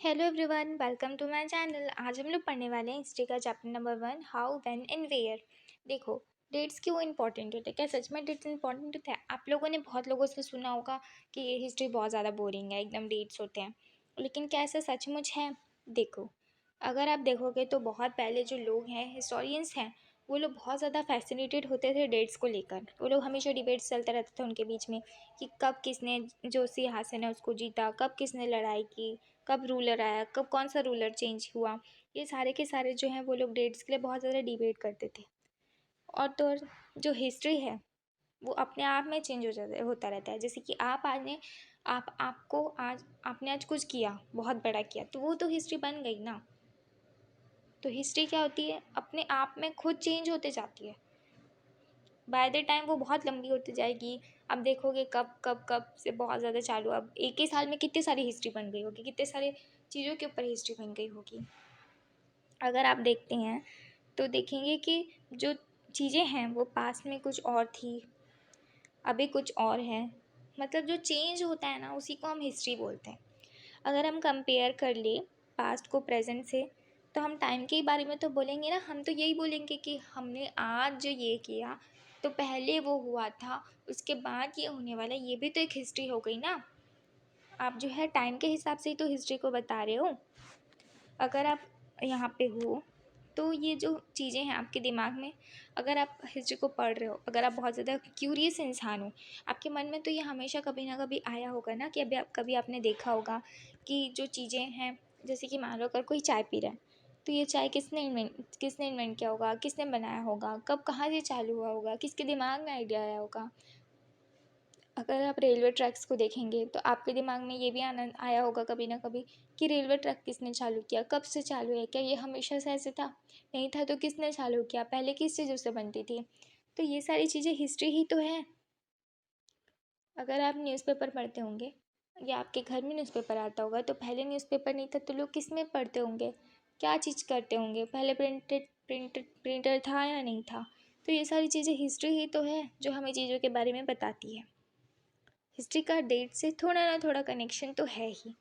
Hello everyone, welcome to my channel. आज हम लोग पढ़ने वाले हैं हिस्ट्री का chapter number 1, how when and where. देखो, डेट्स क्यों इंपॉर्टेंट होते हैं? क्या सच में डेट्स इंपॉर्टेंट होते हैं? आप लोगों ने बहुत लोगों से सुना होगा कि ये हिस्ट्री बहुत ज़्यादा बोरिंग है, एकदम डेट्स होते हैं। लेकिन क्या ऐसा सचमुच है? देखो, अगर आप देखोगे तो बहुत पहले जो लोग हैं, हिस्टोरियंस हैं, वो लोग बहुत ज़्यादा फैसिनेटेड होते थे डेट्स को लेकर। वो लोग हमेशा डिबेट्स चलते रहते थे उनके बीच में कि कब किसने जो सिंहासन है उसको जीता, कब किसने लड़ाई की, कब रूलर आया, कब कौन सा रूलर चेंज हुआ। ये सारे के सारे जो हैं वो लोग डेट्स के लिए बहुत ज़्यादा डिबेट करते थे। और तो और जो हिस्ट्री है वो अपने आप में चेंज होता रहता है। जैसे कि आपने आज कुछ किया, बहुत बड़ा किया, तो वो तो हिस्ट्री बन गई ना। तो हिस्ट्री क्या होती है? अपने आप में खुद चेंज होते जाती है। बाय द टाइम वो बहुत लंबी होती जाएगी। अब देखोगे कब कब कब से बहुत ज़्यादा चालू, अब एक ही साल में कितनी सारी हिस्ट्री बन गई होगी, कितने सारे चीज़ों के ऊपर हिस्ट्री बन गई होगी। अगर आप देखते हैं तो देखेंगे कि जो चीज़ें हैं वो पास्ट में कुछ और थी, अभी कुछ और है। मतलब जो चेंज होता है ना, उसी को हम हिस्ट्री बोलते हैं। अगर हम कंपेयर कर ले पास्ट को प्रेजेंट से, तो हम टाइम के बारे में तो बोलेंगे ना। हम तो यही बोलेंगे कि हमने आज जो ये किया तो पहले वो हुआ था, उसके बाद ये होने वाला, ये भी तो एक हिस्ट्री हो गई ना। आप जो है टाइम के हिसाब से ही तो हिस्ट्री को बता रहे हो। अगर आप यहाँ पे हो तो ये जो चीज़ें हैं आपके दिमाग में, अगर आप हिस्ट्री को पढ़ रहे हो, अगर आप बहुत ज़्यादा क्यूरियस इंसान हो, आपके मन में तो ये हमेशा कभी ना कभी आया होगा ना कि अभी कभी आपने देखा होगा कि जो चीज़ें हैं, जैसे कि मान लो अगर कोई चाय पी रहा है, तो ये चाय किसने इन्वेंट किया होगा, किसने बनाया होगा, कब कहाँ से चालू हुआ होगा, किसके दिमाग में आइडिया आया होगा। अगर आप रेलवे ट्रैक्स को देखेंगे तो आपके दिमाग में ये भी आनंद आया होगा कभी ना कभी कि रेलवे ट्रैक किसने चालू किया, कब से चालू है, क्या ये हमेशा से ऐसे था, नहीं था तो किसने चालू किया, पहले किस चीज़ों से बनती थी। तो ये सारी चीज़ें हिस्ट्री ही तो है। अगर आप न्यूज़पेपर पढ़ते होंगे या आपके घर में न्यूज़पेपर आता होगा, तो पहले न्यूज़पेपर नहीं था तो लोग किस में पढ़ते होंगे, क्या चीज़ करते होंगे, पहले प्रिंटर था या नहीं था। तो ये सारी चीज़ें हिस्ट्री ही तो है जो हमें चीज़ों के बारे में बताती है। हिस्ट्री का डेट से थोड़ा ना थोड़ा कनेक्शन तो है ही।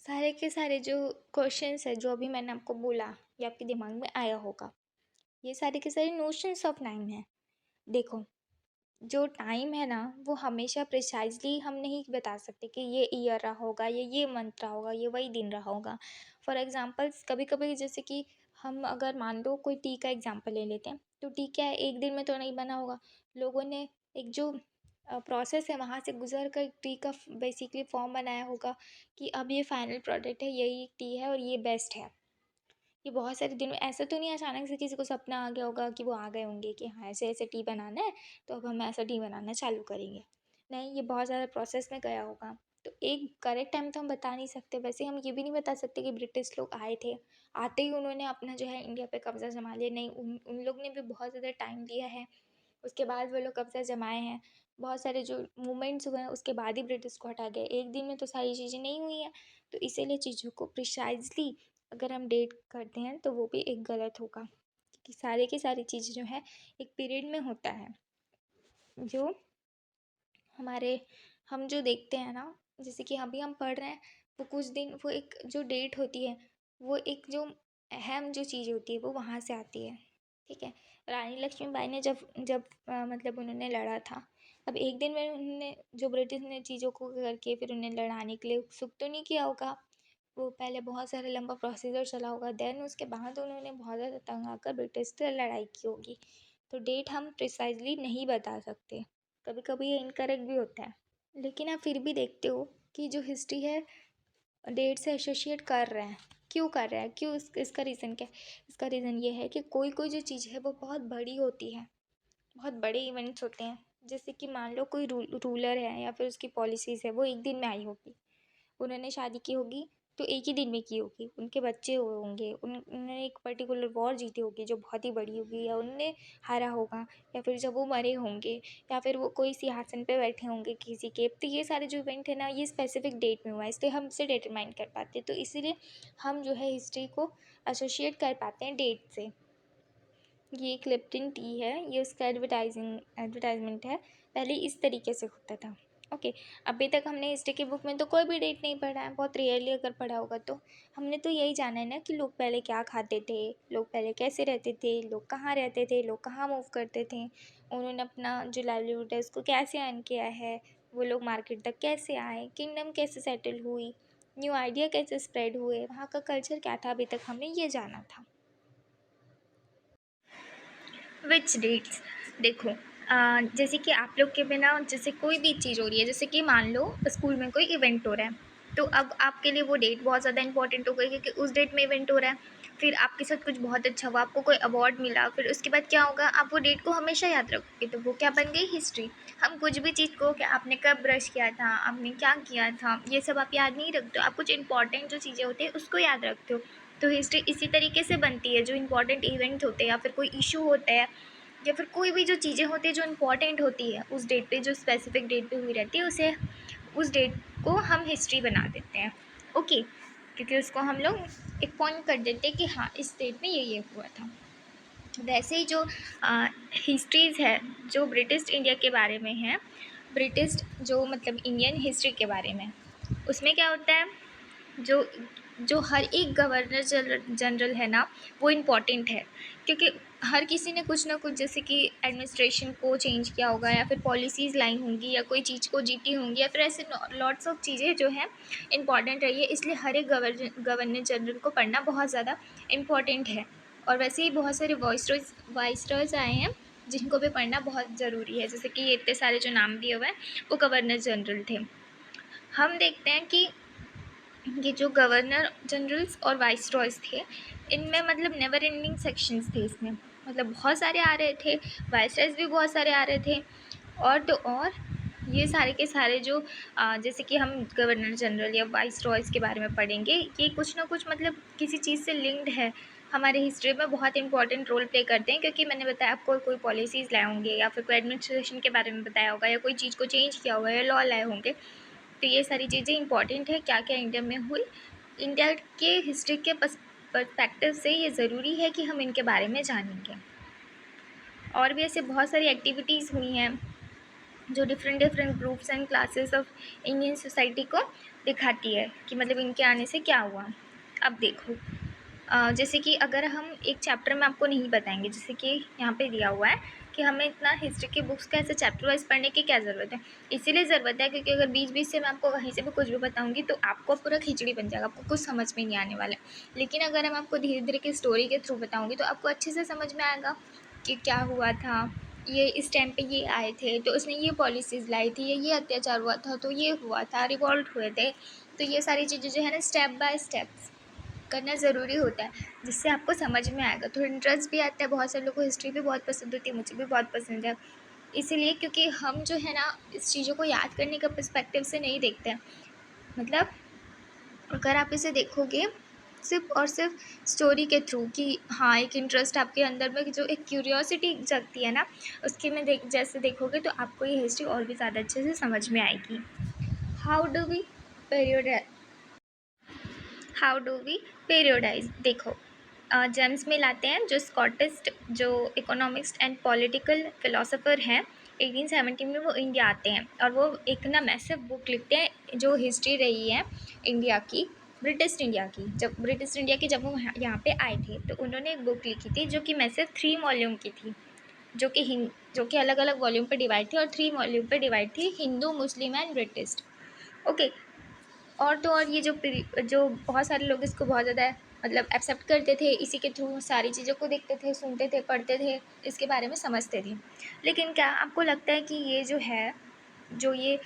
सारे के सारे जो क्वेश्चंस है जो अभी मैंने आपको बोला, ये आपके दिमाग में आया होगा। ये सारे के सारे नोशंस ऑफ टाइम है। देखो, जो टाइम है ना वो हमेशा प्रिसाइजली हम नहीं बता सकते कि ये ईयर रहा होगा, ये मंथ रहा होगा, ये वही दिन रहा होगा। फॉर एग्जांपल्स कभी कभी जैसे कि हम अगर मान लो कोई टी का एग्जांपल ले लेते हैं, तो टी क्या है, एक दिन में तो नहीं बना होगा। लोगों ने एक जो प्रोसेस है वहाँ से गुजर कर टी का बेसिकली फॉर्म बनाया होगा कि अब ये फाइनल प्रोडक्ट है, यही टी है और ये बेस्ट है। ये बहुत सारे दिनों, ऐसा तो नहीं अचानक से किसी को सपना आ गया होगा कि वो आ गए होंगे कि हाँ ऐसे ऐसे टी बनाना है, तो अब हम ऐसा टी बनाना चालू करेंगे। नहीं, ये बहुत ज़्यादा प्रोसेस में गया होगा। तो एक करेक्ट टाइम तो हम बता नहीं सकते। वैसे हम ये भी नहीं बता सकते कि ब्रिटिश लोग आए थे, आते ही उन्होंने अपना जो है इंडिया पे कब्ज़ा जमा लिया। नहीं, उन उन लोग ने भी बहुत ज़्यादा टाइम लिया है, उसके बाद वो लोग कब्ज़ा जमाए हैं। बहुत सारे जो मूवमेंट्स हुए हैं उसके बाद ही ब्रिटिश को हटा गए। एक दिन में तो सारी चीज़ें नहीं हुई हैं। तो इसीलिए चीज़ों को प्रिसाइजली अगर हम डेट करते हैं तो वो भी एक गलत होगा, क्योंकि सारे की सारी चीज़ें जो है एक पीरियड में होता है। जो हमारे हम जो देखते हैं ना, जैसे कि अभी हम पढ़ रहे हैं, वो कुछ दिन, वो एक जो डेट होती है, वो एक जो अहम जो चीज़ होती है वो वहाँ से आती है। ठीक है। रानी लक्ष्मीबाई ने जब जब मतलब उन्होंने लड़ा था, अब एक दिन में उन्होंने जो ब्रिटिश ने चीज़ों को करके फिर उन्हें लड़ाने के लिए उत्सुक तो नहीं किया होगा। वो पहले बहुत सारा लंबा प्रोसीजर चला होगा, देन उसके बाद उन्होंने बहुत ज़्यादा तंग आकर ब्रिटिश से लड़ाई की होगी। तो डेट हम प्रिसाइजली नहीं बता सकते, कभी कभी ये इनकरेक्ट भी होता है। लेकिन आप फिर भी देखते हो कि जो हिस्ट्री है डेट से एसोसिएट कर रहे हैं। क्यों कर रहे हैं, क्यों, इसका रीज़न क्या है? इसका रीज़न ये है कि कोई कोई जो चीज़ है वो बहुत बड़ी होती है, बहुत बड़े इवेंट्स होते हैं। जैसे कि मान लो कोई रूलर है या फिर उसकी पॉलिसीज़ है वो एक दिन में आई होगी, उन्होंने शादी की होगी तो एक ही दिन में की होगी, उनके बच्चे होंगे, उन्होंने एक पर्टिकुलर वॉर जीती होगी जो बहुत ही बड़ी होगी, या उनने हारा होगा, या फिर जब वो मरे होंगे, या फिर वो कोई सिंहासन पे बैठे होंगे किसी के। तो ये सारे जो इवेंट है ना, ये स्पेसिफिक डेट में हुआ है, इसलिए हम इसे डिटरमाइन कर पाते हैं। तो इसीलिए हम जो है हिस्ट्री को एसोशिएट कर पाते हैं डेट से। ये एक लिप्टन टी है, ये उसका एडवर्टाइजमेंट है। पहले इस तरीके से होता था। ओके। अभी तक हमने हिस्ट्री की बुक में तो कोई भी डेट नहीं पढ़ा है, बहुत रेयरली अगर पढ़ा होगा तो। हमने तो यही जाना है ना कि लोग पहले क्या खाते थे, लोग पहले कैसे रहते थे, लोग कहाँ रहते थे, लोग कहाँ मूव करते थे, उन्होंने अपना जो लाइवलीहुड है उसको कैसे अर्न किया है, वो लोग मार्केट तक कैसे आए, किंगडम कैसे सेटल हुई, न्यू आइडिया कैसे स्प्रेड हुए, वहाँ का कल्चर क्या था, अभी तक हमने ये जाना था। विच डेट्स, देखो जैसे कि आप लोग के बिना जैसे कोई भी चीज़ हो रही है, जैसे कि मान लो स्कूल में कोई इवेंट हो रहा है, तो अब आपके लिए वो डेट बहुत ज़्यादा इंपॉर्टेंट हो गई क्योंकि उस डेट में इवेंट हो रहा है। फिर आपके साथ कुछ बहुत अच्छा हुआ, आपको कोई अवार्ड मिला, फिर उसके बाद क्या होगा, आप वो डेट को हमेशा याद रखोगे, तो वो क्या बन गई, हिस्ट्री। हम कुछ भी चीज़ को कि आपने कब ब्रश किया था, आपने क्या किया था, ये सब आप याद नहीं रखते हो, आप कुछ इंपॉर्टेंट जो चीज़ें होती है उसको याद रखते हो। तो हिस्ट्री इसी तरीके से बनती है, जो इंपॉर्टेंट इवेंट होते हैं या फिर कोई इशू होता है या फिर कोई भी जो चीज़ें होती है जो इम्पोर्टेंट होती है उस डेट पे, जो स्पेसिफिक डेट पे हुई रहती है, उसे उस डेट को हम हिस्ट्री बना देते हैं। ओके, क्योंकि उसको हम लोग एक पॉइंट कर देते हैं कि हाँ इस डेट में ये हुआ था। वैसे ही जो हिस्ट्रीज़ है जो ब्रिटिश इंडिया के बारे में है, ब्रिटिश जो मतलब इंडियन हिस्ट्री के बारे में, उसमें क्या होता है, जो जो हर एक गवर्नर जनरल है ना, वो इम्पॉर्टेंट है क्योंकि हर किसी ने कुछ ना कुछ, जैसे कि एडमिनिस्ट्रेशन को चेंज किया होगा या फिर पॉलिसीज़ लाई होंगी या कोई चीज़ को जीती होंगी या फिर ऐसे लॉट्स ऑफ चीज़ें जो है इम्पॉर्टेंट रही है, इसलिए हर एक गवर्नर जनरल को पढ़ना बहुत ज़्यादा इम्पॉर्टेंट है। और वैसे ही बहुत सारे वाइसरॉयज़ आए हैं जिनको भी पढ़ना बहुत ज़रूरी है, जैसे कि ये इतने सारे जो नाम दिए हुए हैं वो गवर्नर जनरल थे। हम देखते हैं कि ये जो गवर्नर जनरल्स और वाइसरॉयज़ थे, इनमें मतलब नेवर एंडिंग सेक्शंस थे इसमें, मतलब बहुत सारे आ रहे थे, वाइसरॉयज़ भी बहुत सारे आ रहे थे। और तो और ये सारे के सारे जो जैसे कि हम गवर्नर जनरल या वाइसरॉयज़ के बारे में पढ़ेंगे, ये कुछ ना कुछ मतलब किसी चीज़ से लिंक्ड है, हमारे हिस्ट्री में बहुत इंपॉर्टेंट रोल प्ले करते हैं, क्योंकि मैंने बताया आपको कोई पॉलिसीज़ लाए होंगे या फिर कोई एडमिनिस्ट्रेशन के बारे में बताया होगा या कोई चीज़ को चेंज किया होगा या लॉ लाए होंगे। तो ये सारी चीज़ें इंपॉर्टेंट है, क्या क्या इंडिया में हुई, इंडिया के हिस्ट्री के पर्सपेक्टिव से ये ज़रूरी है कि हम इनके बारे में जानेंगे। और भी ऐसे बहुत सारी एक्टिविटीज़ हुई हैं जो different different groups and classes of Indian society को दिखाती है कि मतलब इनके आने से क्या हुआ। अब देखो जैसे कि अगर हम एक चैप्टर में आपको नहीं बताएंगे, जैसे कि यहाँ पे दिया हुआ है कि हमें इतना हिस्ट्री की बुक्स का ऐसे चैप्टर वाइज पढ़ने की क्या ज़रूरत है, इसीलिए ज़रूरत है क्योंकि अगर बीच बीच से मैं आपको कहीं से भी कुछ भी बताऊँगी तो आपको पूरा खिचड़ी बन जाएगा, आपको कुछ समझ में नहीं आने वाला है। लेकिन अगर हम आपको धीरे धीरे की स्टोरी के थ्रू बताऊँगी तो आपको अच्छे से समझ में आएगा कि क्या हुआ था, ये इस टाइम पे ये आए थे तो उसने ये पॉलिसीज़ लाई थी, ये अत्याचार हुआ था तो ये हुआ था, रिवॉल्ट हुए थे। तो ये सारी चीज़ें जो है ना स्टेप बाय स्टेप करना ज़रूरी होता है, जिससे आपको समझ में आएगा, थोड़ा इंटरेस्ट भी आता है। बहुत सारे लोगों को हिस्ट्री भी बहुत पसंद होती है, मुझे भी बहुत पसंद है, इसीलिए क्योंकि हम जो है ना इस चीज़ों को याद करने का पर्सपेक्टिव से नहीं देखते हैं। मतलब अगर आप इसे देखोगे सिर्फ और सिर्फ स्टोरी के थ्रू कि हाँ एक इंटरेस्ट आपके अंदर में जो एक क्यूरियोसिटी जगती है ना, उसके में जैसे देखोगे तो आपको ये हिस्ट्री और भी ज़्यादा अच्छे से समझ में आएगी। How do we period how do we periodize, देखो जेम्स मिल आते हैं जो स्कॉटिस्ट जो इकोनॉमिक्स एंड पॉलिटिकल फिलोसोफर हैं, 1870 में वो इंडिया आते हैं और वो एक ना मैसिव बुक लिखते हैं जो हिस्ट्री रही है इंडिया की, ब्रिटिश इंडिया की। जब ब्रिटिश इंडिया की जब वो यहाँ पे आए थे तो उन्होंने एक बुक लिखी थी जो कि मैसिव 3 वॉल्यूम की थी, जो कि अलग अलग वॉल्यूम पे डिवाइड थी और 3 वॉल्यूम पे डिवाइड थी, Hindu Muslim and British. Okay. और तो और ये जो बहुत सारे लोग इसको बहुत ज़्यादा मतलब एक्सेप्ट करते थे, इसी के थ्रू सारी चीज़ों को देखते थे, सुनते थे, पढ़ते थे, इसके बारे में समझते थे। लेकिन क्या आपको लगता है कि ये जो है, जो ये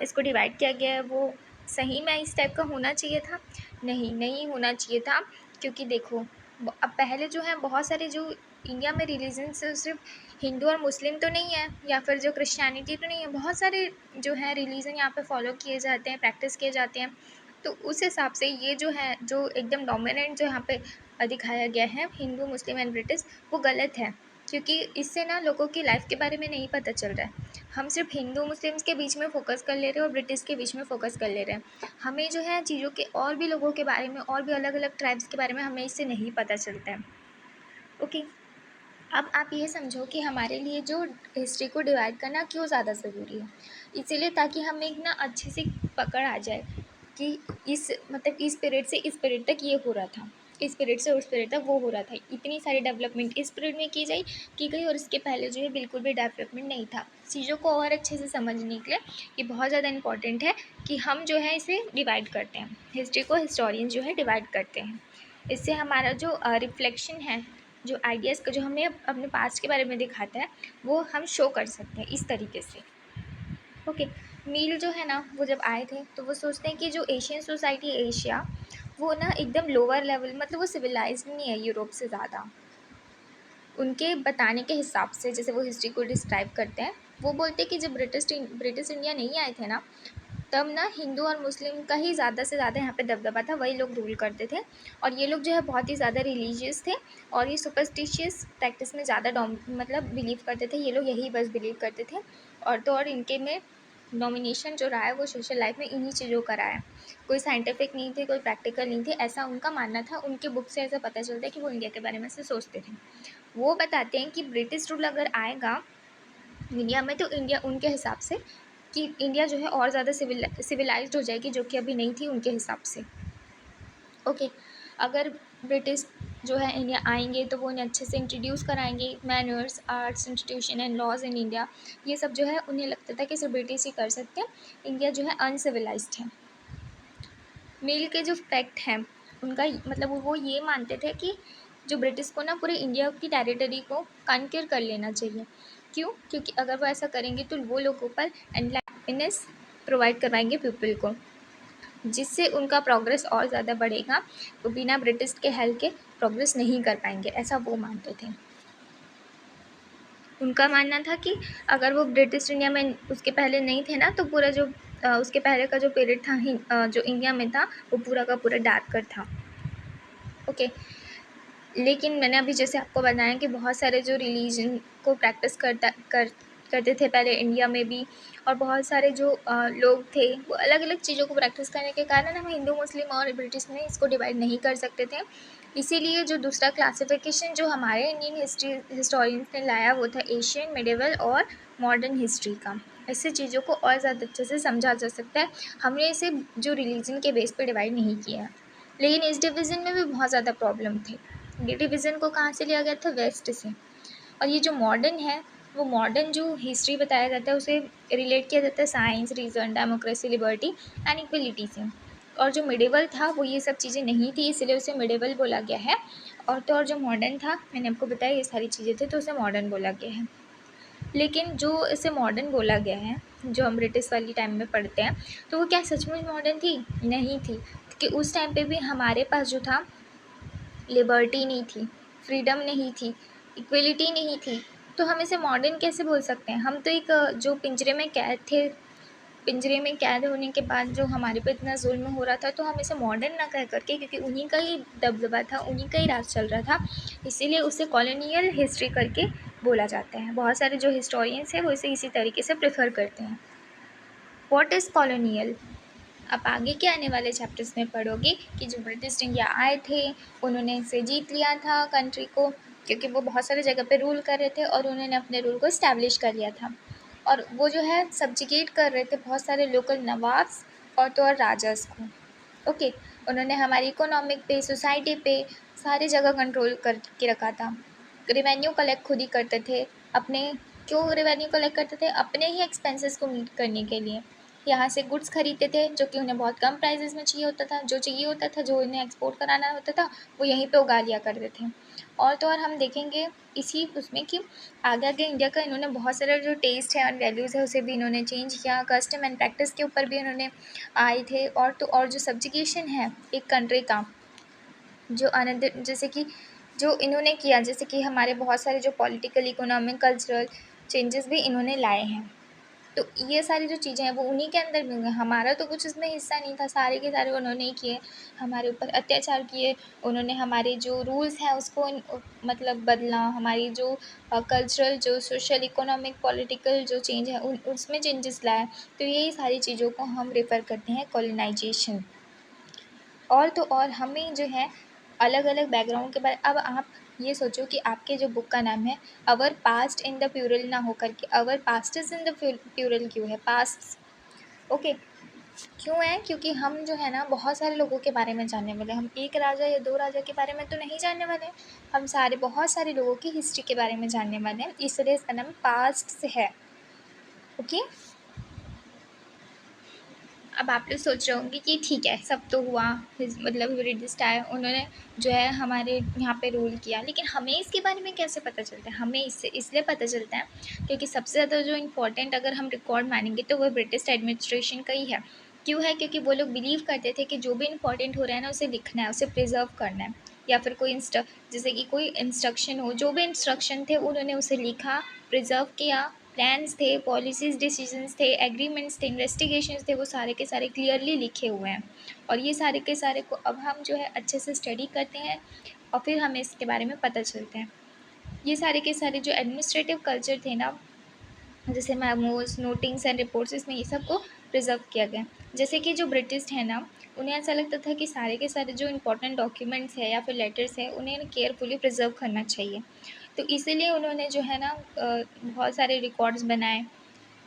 इसको डिवाइड किया गया है वो सही में इस टाइप का होना चाहिए था? नहीं, नहीं होना चाहिए था, क्योंकि देखो अब पहले जो है बहुत सारे जो इंडिया में रिलीजन सिर्फ हिंदू और मुस्लिम तो नहीं है या फिर जो क्रिश्चियनिटी तो नहीं है, बहुत सारे जो है रिलीजन यहाँ पे फॉलो किए जाते हैं, प्रैक्टिस किए जाते हैं। तो उस हिसाब से ये जो है जो एकदम डोमिनेंट जो यहाँ पे दिखाया गया है हिंदू मुस्लिम एंड ब्रिटिश, वो गलत है, क्योंकि इससे ना लोगों की लाइफ के बारे में नहीं पता चल रहा है। हम सिर्फ हिंदू मुस्लिम्स के बीच में फ़ोकस कर ले रहे हैं और ब्रिटिश के बीच में फ़ोकस कर ले रहे हैं। हमें जो है चीज़ों के और भी लोगों के बारे में और भी अलग अलग ट्राइब्स के बारे में हमें इससे नहीं पता चलता है। ओके। अब आप ये समझो कि हमारे लिए जो हिस्ट्री को डिवाइड करना क्यों ज़्यादा ज़रूरी है। इसीलिए ताकि हमें एक ना अच्छे से पकड़ आ जाए कि इस पीरियड से इस पीरियड तक ये हो रहा था, इस पीरियड से उस पीरियड तक वो हो रहा था, इतनी सारी डेवलपमेंट इस पीरियड में की गई और इसके पहले जो है बिल्कुल भी डेवलपमेंट नहीं था। चीज़ों को और अच्छे से समझने के लिए ये बहुत ज़्यादा इंपॉर्टेंट है कि हम जो है इसे डिवाइड करते हैं, हिस्ट्री को हिस्टोरियन जो है डिवाइड करते हैं। इससे हमारा जो रिफ्लेक्शन है, जो आइडियाज़ का जो हमें अपने पास्ट के बारे में दिखाता है, वो हम शो कर सकते हैं इस तरीके से। ओके, मील जो है ना वो जब आए थे तो वो सोचते हैं कि जो एशियन सोसाइटी है एशिया, वो ना एकदम लोअर लेवल, मतलब वो सिविलाइज्ड नहीं है यूरोप से ज़्यादा। उनके बताने के हिसाब से जैसे वो हिस्ट्री को डिस्क्राइब करते हैं, वो बोलते हैं कि जब ब्रिटिश इंडिया नहीं आए थे ना, तब ना हिंदू और मुस्लिम का ही ज़्यादा से ज़्यादा यहाँ पे दबदबा था, वही लोग रूल करते थे। और ये लोग जो है बहुत ही ज़्यादा रिलीजियस थे और ये सुपरस्टिशियस प्रैक्टिस में ज़्यादा मतलब बिलीव करते थे, ये लोग यही बस बिलीव करते थे। और तो और इनके में डोमिनेशन जो रहा है वो सोशल लाइफ में इन्हीं चीज़ों का रहा है, कोई साइंटिफिक नहीं थे, कोई प्रैक्टिकल नहीं थे, ऐसा उनका मानना था। उनके बुक से ऐसा पता चलता है कि वो इंडिया के बारे में से सोचते थे। वो बताते हैं कि ब्रिटिश रूल अगर आएगा इंडिया में तो इंडिया उनके हिसाब से कि इंडिया जो है और ज़्यादा सिविलाइज्ड हो जाएगी, जो कि अभी नहीं थी उनके हिसाब से। ओके, अगर ब्रिटिश जो है इंडिया आएंगे तो वो उन्हें अच्छे से इंट्रोड्यूस कराएंगे manners, arts, institution and laws in India. ये सब जो है उन्हें लगता था कि सिर्फ ब्रिटिश ही कर सकते हैं, इंडिया जो है अनसिविलाइज्ड है। मिल के जो फैक्ट हैं उनका मतलब वो ये मानते थे कि जो ब्रिटिश को ना पूरे इंडिया की टेरिटरी को कॉन्क्यूर कर लेना चाहिए। क्यों? क्योंकि अगर वो ऐसा करेंगे तो वो लोगों पर एनलाइटनेस प्रोवाइड करवाएंगे पीपल को, जिससे उनका प्रोग्रेस और ज़्यादा बढ़ेगा। वो बिना ब्रिटिश के हेल्प के प्रोग्रेस नहीं कर पाएंगे, ऐसा वो मानते थे। उनका मानना था कि अगर वो ब्रिटिश इंडिया में उसके पहले नहीं थे ना, तो पूरा जो उसके पहले का जो पीरियड था जो इंडिया में था वो पूरा का पूरा डार्कर था। ओके, लेकिन मैंने अभी जैसे आपको बताया कि बहुत सारे जो रिलीजन को प्रैक्टिस करते थे पहले इंडिया में भी, और बहुत सारे जो लोग थे वो अलग अलग चीज़ों को प्रैक्टिस करने के कारण हम हिंदू, मुस्लिम और ब्रिटिश में इसको डिवाइड नहीं कर सकते थे। इसीलिए जो दूसरा क्लासिफिकेशन जो हमारे इंडियन हिस्टोरियंस ने लाया वो था एशियन, मिडिवल और मॉडर्न हिस्ट्री का। ऐसे चीज़ों को और ज़्यादा अच्छे से समझा जा सकता है। हमने इसे जो रिलीजन के बेस पे डिवाइड नहीं किया है, लेकिन इस डिवीज़न में भी बहुत ज़्यादा प्रॉब्लम थी। ये डिवीज़न को कहाँ से लिया गया था? वेस्ट से। और ये जो मॉडर्न है, वो मॉडर्न जो हिस्ट्री बताया जाता है उसे रिलेट किया जाता है science, reason, democracy, liberty and equality से। और जो मिडिवल था वो ये सब चीज़ें नहीं थी, इसलिए उसे मिडिवल बोला गया है। और तो और जो मॉडर्न था, मैंने आपको बताया ये सारी चीज़ें थी, तो उसे मॉडर्न बोला गया है। लेकिन जो इसे मॉडर्न बोला गया है, जो हम ब्रिटिश वाली टाइम में पढ़ते हैं, तो वो क्या सचमुच मॉडर्न थी? नहीं थी, क्योंकि उस टाइम पे भी हमारे पास जो था लिबर्टी नहीं थी, फ्रीडम नहीं थी, इक्वलिटी नहीं थी, तो हम इसे मॉडर्न कैसे बोल सकते हैं? हम तो एक जो पिंजरे में कैद थे, पिंजरे में कैद होने के बाद जो हमारे पे इतना जुल्म हो रहा था, तो हम इसे मॉडर्न ना कह करके, क्योंकि उन्हीं का ही दबदबा था, उन्हीं का ही राज चल रहा था, इसीलिए उसे कॉलोनियल हिस्ट्री करके बोला जाता है। बहुत सारे जो हिस्टोरियंस हैं वो इसे इसी तरीके से प्रेफर करते हैं। What is colonial? आप आगे के आने वाले चैप्टर्स में पढ़ोगे कि जो ब्रिटिश इंडिया आए थे उन्होंने इसे जीत लिया था कंट्री को, क्योंकि वो बहुत सारे जगह पे रूल कर रहे थे और उन्होंने अपने रूल को इस्टेब्लिश कर लिया था। और वो जो है सब्जिगेट कर रहे थे बहुत सारे लोकल नवाब्स और तो और राजास को। ओके, उन्होंने हमारी इकोनॉमिक पे, सोसाइटी पे सारी जगह कंट्रोल करके रखा था। रेवेन्यू कलेक्ट खुद ही करते थे अपने। क्यों रेवेन्यू कलेक्ट करते थे? अपने ही एक्सपेंसेस को मीट करने के लिए। यहाँ से गुड्स खरीदते थे जो कि उन्हें बहुत कम प्राइसेस में चाहिए होता था, जो चाहिए होता था, जो उन्हें एक्सपोर्ट कराना होता था, वो यहीं पे उगा लिया करते थे। और तो और हम देखेंगे इसी उसमें कि आगे आगे इंडिया का इन्होंने बहुत सारा जो टेस्ट है और वैल्यूज़ है उसे भी इन्होंने चेंज किया, कस्टम एंड प्रैक्टिस के ऊपर भी इन्होंने आए थे। और तो और जो सब्जुगेशन है एक कंट्री का, जो आनंद जैसे कि जो इन्होंने किया, जैसे कि हमारे बहुत सारे जो पॉलिटिकल, इकोनॉमिक, कल्चरल चेंजेस भी इन्होंने लाए हैं। तो ये सारी जो चीज़ें हैं वो उन्हीं के अंदर भी हुए, हमारा तो कुछ इसमें हिस्सा नहीं था, सारे के सारे उन्होंने ही किए, हमारे ऊपर अत्याचार किए, उन्होंने हमारे जो रूल्स हैं उसको मतलब बदला, हमारी जो कल्चरल, जो सोशल, इकोनॉमिक, पॉलिटिकल जो चेंज है उसमें चेंजेस लाया। तो यही सारी चीज़ों को हम रेफ़र करते हैं कॉलोनाइजेशन। और तो और हमें जो है अलग अलग बैकग्राउंड के बारे, अब आप ये सोचो कि आपके जो बुक का नाम है अवर पास्ट इन द प्यूरल ना होकर के अवर past is in the plural क्यों है, पास्ट। ओके, क्यों है? क्योंकि हम जो है ना बहुत सारे लोगों के बारे में जानने वाले हैं। हम एक राजा या दो राजा के बारे में तो नहीं जानने वाले हैं, हम बहुत सारे लोगों की हिस्ट्री के बारे में जानने वाले हैं, इसलिए इसका नाम पास्ट से है। ओके, अब आप लोग सोच रहे होंगे कि ठीक है सब तो हुआ, मतलब ब्रिटिश आए, उन्होंने जो है हमारे यहाँ पे रूल किया, लेकिन हमें इसके बारे में कैसे पता चलता है? हमें इससे इसलिए पता चलता है क्योंकि सबसे ज़्यादा जो इम्पोर्टेंट अगर हम रिकॉर्ड मानेंगे तो वो ब्रिटिश एडमिनिस्ट्रेशन का ही है। क्यों है? क्योंकि वो लोग बिलीव करते थे कि जो भी इंपॉर्टेंट हो रहा है ना उसे लिखना है, उसे प्रिजर्व करना है, या फिर कोई जैसे कि कोई इंस्ट्रक्शन हो, जो भी इंस्ट्रक्शन थे उन्होंने उसे लिखा, प्रिजर्व किया, प्लान्स थे, पॉलिसीज़, डिसीजंस थे, एग्रीमेंट्स थे, इन्वेस्टिगेशंस थे, वो सारे के सारे क्लियरली लिखे हुए हैं। और ये सारे के सारे को अब हम जो है अच्छे से स्टडी करते हैं और फिर हमें इसके बारे में पता चलते हैं। ये सारे के सारे जो एडमिनिस्ट्रेटिव कल्चर थे ना, जैसे मेमोज, नोटिंग्स एंड रिपोर्ट्स, इसमें ये सब को प्रिजर्व किया गया। जैसे कि जो ब्रिटिश है ना, उन्हें ऐसा लगता था कि सारे के सारे जो इंपॉर्टेंट डॉक्यूमेंट्स है या फिर लेटर्स है उन्हें केयरफुली प्रिजर्व करना चाहिए। तो इसीलिए उन्होंने जो है ना बहुत सारे रिकॉर्ड्स बनाए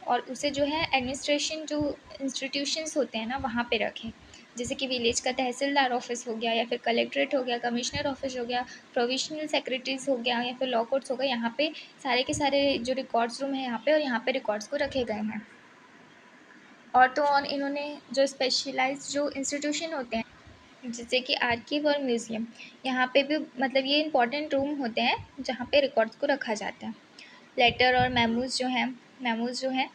और उसे जो है एडमिनिस्ट्रेशन जो इंस्टीट्यूशंस होते हैं ना वहाँ पे रखें। जैसे कि विलेज का तहसीलदार ऑफिस हो गया, या फिर कलेक्ट्रेट हो गया, कमिश्नर ऑफिस हो गया, प्रोविशनल सेक्रेटरीज हो गया, या फिर लॉ कोर्ट्स हो गए, यहाँ पे सारे के सारे जो रिकॉर्ड्स रूम है यहाँ पे, और यहाँ पे रिकॉर्ड्स को रखे गए हैं। और तो और इन्होंने जो स्पेशलाइज्ड जो इंस्टीट्यूशन होते हैं जैसे कि आर्कीव और म्यूज़ियम, यहाँ पे भी मतलब ये इंपॉर्टेंट रूम होते हैं जहाँ पे रिकॉर्ड्स को रखा जाता है। लेटर और मेमोज़ जो हैं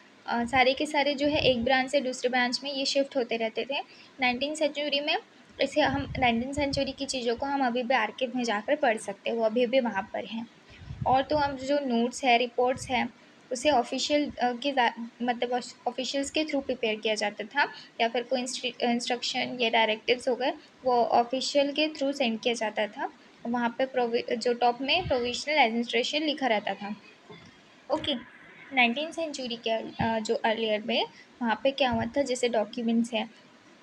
सारे के सारे जो है एक ब्रांच से दूसरे ब्रांच में ये शिफ्ट होते रहते थे। 19th सेंचुरी में इसे हम 19th सेंचुरी की चीज़ों को हम अभी भी आर्किव में जाकर पढ़ सकते हैं, वो अभी भी वहाँ पर हैं। और तो अब जो नोट्स है, रिपोर्ट्स हैं, उसे ऑफिशियल मतलब ऑफिशियल्स के थ्रू प्रिपेयर किया जाता था, या फिर कोई इंस्ट्रक्शन या डायरेक्टिव्स हो गए वो ऑफिशियल के थ्रू सेंड किया जाता था। वहाँ पे जो टॉप में प्रोविजनल एडमिनिस्ट्रेशन लिखा रहता था। ओके, 19th सेंचुरी के जो अर्लियर में वहाँ पे क्या हुआ था, जैसे डॉक्यूमेंट्स हैं,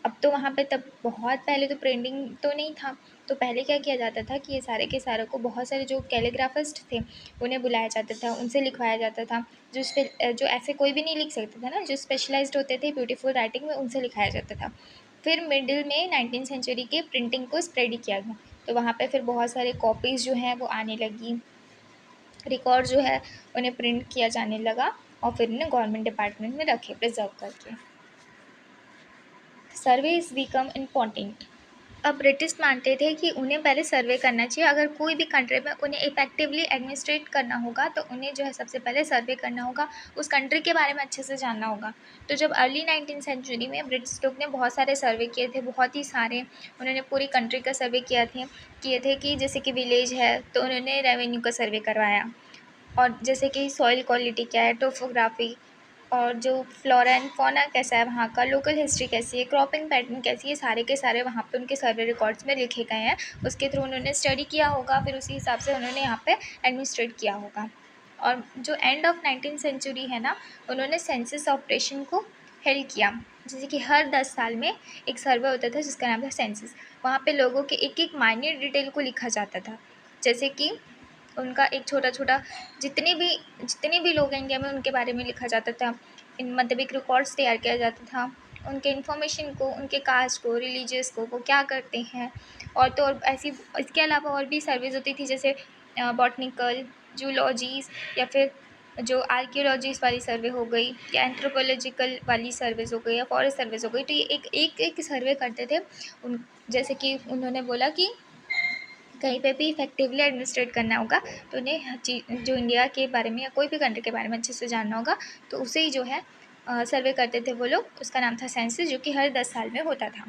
अब तो वहाँ पे तब बहुत पहले तो प्रिंटिंग तो नहीं था, तो पहले क्या किया जाता था कि ये सारे के सारे को बहुत सारे जो कैलीग्राफिस्ट थे उन्हें बुलाया जाता था, उनसे लिखवाया जाता था। जो ऐसे कोई भी नहीं लिख सकता था ना, जो स्पेशलाइज्ड होते थे ब्यूटीफुल राइटिंग में, उनसे लिखाया जाता था। फिर मिडिल में 19th सेंचुरी के प्रिंटिंग को स्प्रेड किया गया, तो वहाँ पे फिर बहुत सारे कॉपीज़ जो हैं वो आने लगी, रिकॉर्ड जो है उन्हें प्रिंट किया जाने लगा और फिर उन्हें गवर्नमेंट डिपार्टमेंट में रखे प्रिजर्व करके। सर्वे इज़ बिकम इम्पॉर्टेंट। अब ब्रिटिश मानते थे कि उन्हें पहले सर्वे करना चाहिए, अगर कोई भी कंट्री में उन्हें इफेक्टिवली एडमिनिस्ट्रेट करना होगा तो उन्हें जो है सबसे पहले सर्वे करना होगा, उस कंट्री के बारे में अच्छे से जानना होगा। तो जब अर्ली 19th सेंचुरी में ब्रिटिश लोग ने बहुत सारे सर्वे किए थे, बहुत ही सारे, उन्होंने पूरी कंट्री का सर्वे किए थे कि जैसे कि विलेज है तो उन्होंने रेवेन्यू का सर्वे करवाया, और जैसे कि सॉइल क्वालिटी क्या है, टोपोग्राफी, और जो फ्लोरा एंड फौना कैसा है वहाँ का, लोकल हिस्ट्री कैसी है, क्रॉपिंग पैटर्न कैसी है, सारे के सारे वहाँ पे उनके सर्वे रिकॉर्ड्स में लिखे गए हैं। उसके थ्रू उन्होंने स्टडी किया होगा, फिर उसी हिसाब से उन्होंने यहाँ पे एडमिनिस्ट्रेट किया होगा। और जो एंड ऑफ 19th सेंचुरी है ना, उन्होंने सेंसस ऑपरेशन को हेल्ड किया, जैसे कि हर 10 साल में एक सर्वे होता था जिसका नाम था सेंसस। वहाँ पे लोगों के एक एक माइन्यूट डिटेल को लिखा जाता था, जैसे कि उनका एक छोटा-छोटा जितने भी लोग हैं इंडिया में उनके बारे में लिखा जाता था। मतलब एक रिकॉर्ड्स तैयार किया जाता था, उनके इन्फॉर्मेशन को, उनके कास्ट को, रिलीजियस को, वो क्या करते हैं। और तो और ऐसी इसके अलावा और भी सर्वेज़ होती थी, जैसे बॉटनिकल, जूलॉजीज़, या फिर जो आर्कियोलॉजीज़ वाली सर्वे हो गई, या एंथ्रोपोलॉजिकल वाली सर्वेज़ हो गई, या फॉरेस्ट सर्वेज़ हो गई। तो ये एक सर्वे करते थे उन, जैसे कि उन्होंने बोला कि कहीं पे भी इफेक्टिवली एडमिनिस्ट्रेट करना होगा तो उन्हें हर चीज़ जो इंडिया के बारे में या कोई भी कंट्री के बारे में अच्छे से जानना होगा, तो उसे ही जो है सर्वे करते थे वो लोग। उसका नाम था सेंसस, जो कि हर 10 साल में होता था।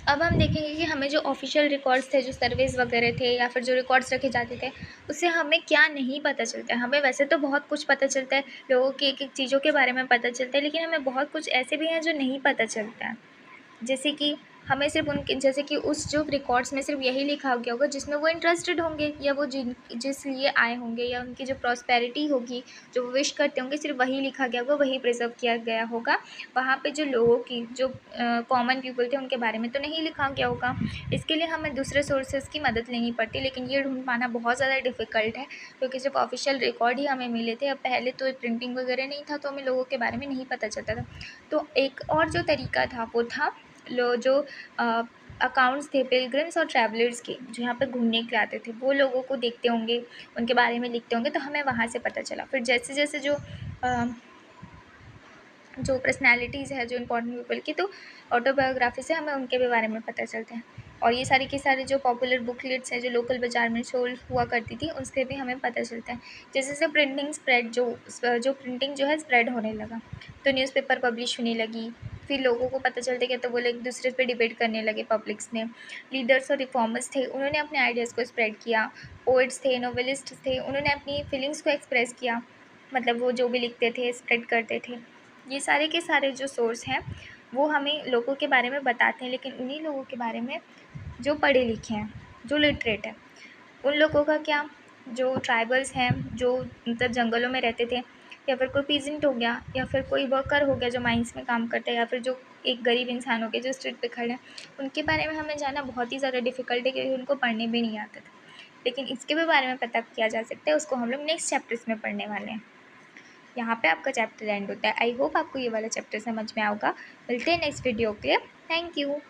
अब हम देखेंगे कि हमें जो ऑफिशियल रिकॉर्ड्स थे, जो सर्वेज़ वगैरह थे, या फिर जो रिकॉर्ड्स रखे जाते थे, उससे हमें क्या नहीं पता चलता है। हमें वैसे तो बहुत कुछ पता चलता है, लोगों की एक चीज़ों के बारे में पता चलता है, लेकिन हमें बहुत कुछ ऐसे भी हैं जो नहीं पता चलता है। जैसे कि हमें सिर्फ उनके जैसे कि उस जो रिकॉर्ड्स में सिर्फ यही लिखा गया होगा जिसमें वो इंटरेस्टेड होंगे, या वो जिस लिए आए होंगे, या उनकी जो प्रॉस्पेरिटी होगी, जो वो विश करते होंगे, सिर्फ वही लिखा गया होगा, वही प्रिजर्व किया गया होगा। वहाँ पे जो लोगों की जो कॉमन पीपल थे उनके बारे में तो नहीं लिखा गया होगा। इसके लिए हमें दूसरे सोर्सेज़ की मदद लेनी पड़ती, लेकिन ये ढूंढ पाना बहुत ज़्यादा डिफ़िकल्ट है, क्योंकि सिर्फ ऑफिशियल रिकॉर्ड ही हमें मिले थे। अब पहले तो प्रिंटिंग वगैरह नहीं था, तो हमें लोगों के बारे में नहीं पता चलता था। तो एक और जो तरीका था वो था जो अकाउंट्स थे पिलग्रिम्स और ट्रैवलर्स के, जो यहाँ पे घूमने के लिए आते थे, वो लोगों को देखते होंगे, उनके बारे में लिखते होंगे, तो हमें वहाँ से पता चला। फिर जैसे जैसे जो पर्सनैलिटीज़ है, जो इम्पोर्टेंट पीपल की, तो ऑटोबायोग्राफी से हमें उनके भी बारे में पता चलता है। और ये सारी की सारी जो पॉपुलर बुकलेट्स हैं जो लोकल बाज़ार में सोल्ड हुआ करती थी, उससे भी हमें पता चलता है। जैसे जैसे प्रिंटिंग स्प्रेड जो प्रिंटिंग जो है स्प्रेड होने लगा, तो न्यूज़पेपर पब्लिश होने लगी, फिर लोगों को पता चलता गया, तो वो लोग एक दूसरे पे डिबेट करने लगे पब्लिक्स में। लीडर्स और रिफॉर्मर्स थे, उन्होंने अपने आइडियाज़ को स्प्रेड किया। पोइट्स थे, नोवेलिस्ट थे, उन्होंने अपनी फीलिंग्स को एक्सप्रेस किया, मतलब वो जो भी लिखते थे स्प्रेड करते थे। ये सारे के सारे जो सोर्स हैं वो हमें लोगों के बारे में बताते हैं, लेकिन उन्हीं लोगों के बारे में जो पढ़े लिखे हैं, जो लिटरेट है। उन लोगों का क्या, जो ट्राइबल्स हैं, जो मतलब जंगलों में रहते थे, या फिर कोई पीजेंट हो गया, या फिर कोई वर्कर हो गया जो माइंस में काम करता है, या फिर जो एक गरीब इंसान हो गया जो स्ट्रीट पे खड़े हैं, उनके बारे में हमें जानना बहुत ही ज़्यादा डिफ़िकल्ट है, क्योंकि उनको पढ़ने भी नहीं आता था। लेकिन इसके भी बारे में पता किया जा सकता है, उसको हम लोग नेक्स्ट चैप्टर्स में पढ़ने वाले हैं। यहाँ पे आपका चैप्टर एंड होता है। आई होप आपको ये वाला चैप्टर समझ में आएगा। मिलते हैं नेक्स्ट वीडियो के लिए। Thank you.